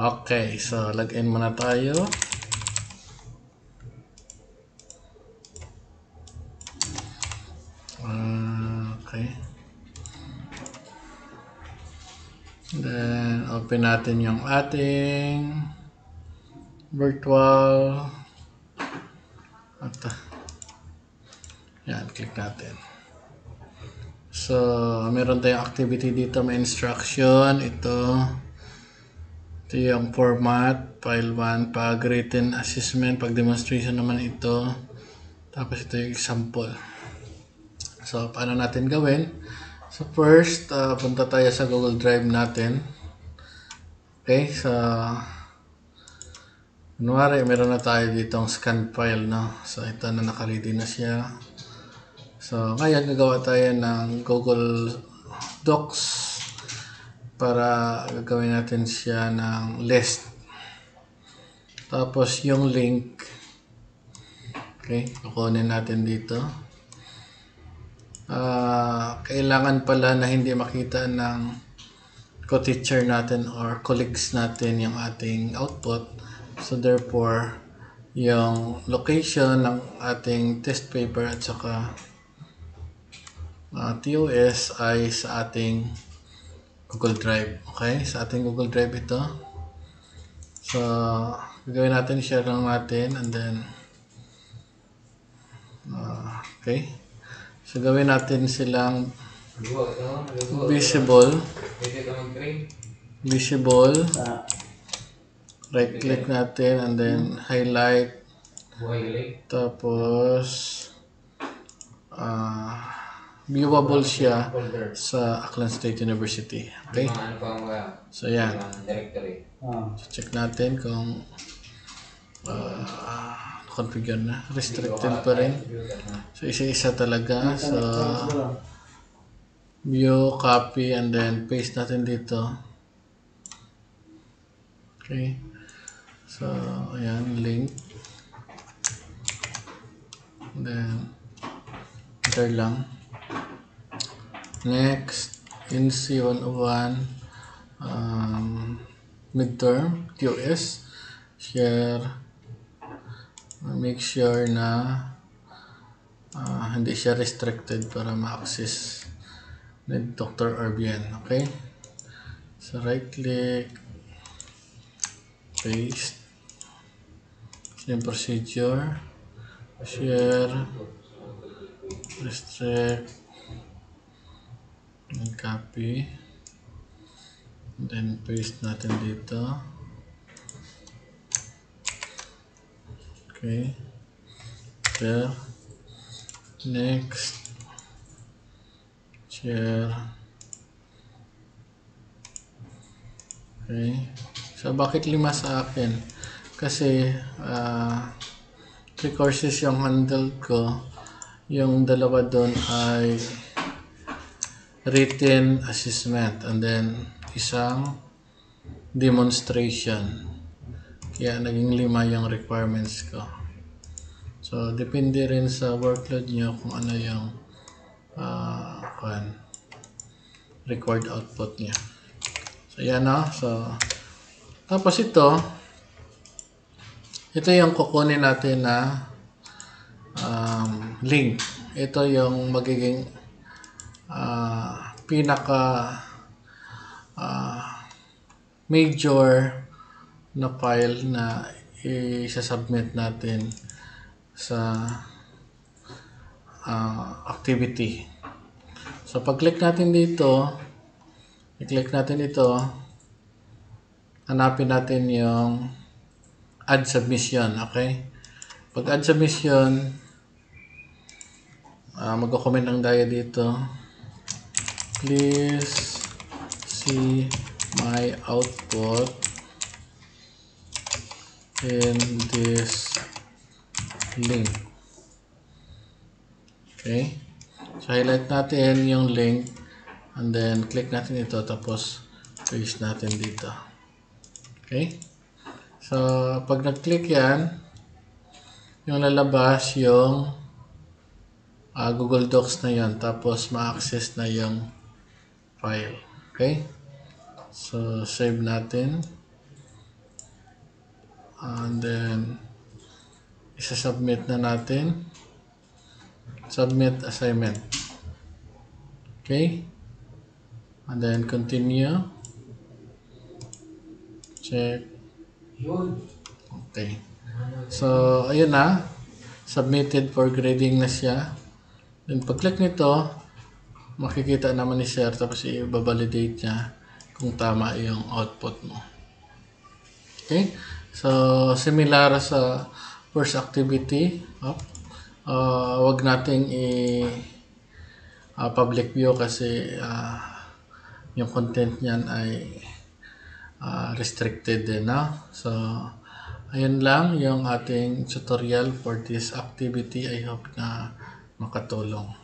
Okay, so login muna tayo. Okay. Then, open natin yung ating virtual. Yan, click natin. So, meron tayong activity dito, may instruction. Ito yung format, file 1, pag written assessment, pag demonstration naman ito. Tapos ito yung example. So, paano natin gawin? So, first, punta tayo sa Google Drive natin. Okay, so, kunwari, meron na tayo ditong scan file, no? So, ito na naka-ready na siya. So, ngayon, gagawa tayo ng Google Docs para gagawin natin siya ng list. Tapos, yung link, okay, kukunin natin dito. Kailangan pala na hindi makita ng co-teacher natin or colleagues natin yung ating output. So, therefore, yung location ng ating test paper at saka TOS ay sa ating Google Drive. Okay? Sa ating Google Drive ito. So, gagawin natin, share lang natin, and then, okay. So, gawin natin silang visible. Right click natin, and then, highlight. Tapos, viewable siya sa Aklan State University. Okay? So, yan. So, check natin kung configure na. Restricted pa rin. So, isa-isa talaga. So, view, copy, and then paste natin dito. Okay. So, ayan, link. And then, enter lang. Next, NC 101, midterm, TOS, share, make sure na hindi siya restricted para ma-access ni Dr. Arbian. Okay? So, right click, paste, same procedure, share, restrict, and copy, and then paste natin dito. Okay, share, next, share. Okay, so bakit 5 sa akin? Kasi 3 courses yung handle ko, yung dalawa doon ay written assessment, and then isang demonstration. Kaya naging 5 yung requirements ko. So, depende rin sa workload nyo kung ano yung required output niya. So, yan na. So, tapos ito yung kukunin natin na link. Ito yung magiging pinaka major na file na i-submit natin sa activity. So, pag-click natin dito, i-click natin ito, hanapin natin yung add submission. Okay? Pag add submission, mag-comment lang tayo dito. Please see my output in this link. Okay? So, highlight natin yung link, and then click natin ito, tapos paste natin dito. Okay? So, pag nag-click yan, yung lalabas yung Google Docs na yan, tapos ma-access na yung file. Okay? So, save natin. And then, isa-submit na natin. Submit assignment. Okay? And then, continue. Check. Okay. So, ayun na. Submitted for grading na siya. Then, pag-click nito, makikita naman ni Sir, tapos i-validate niya kung tama yung output mo. Okay? So, similar sa first activity, wag nating public view kasi yung content niyan ay restricted din, no? So, ayun lang yung ating tutorial for this activity. I hope na makatulong.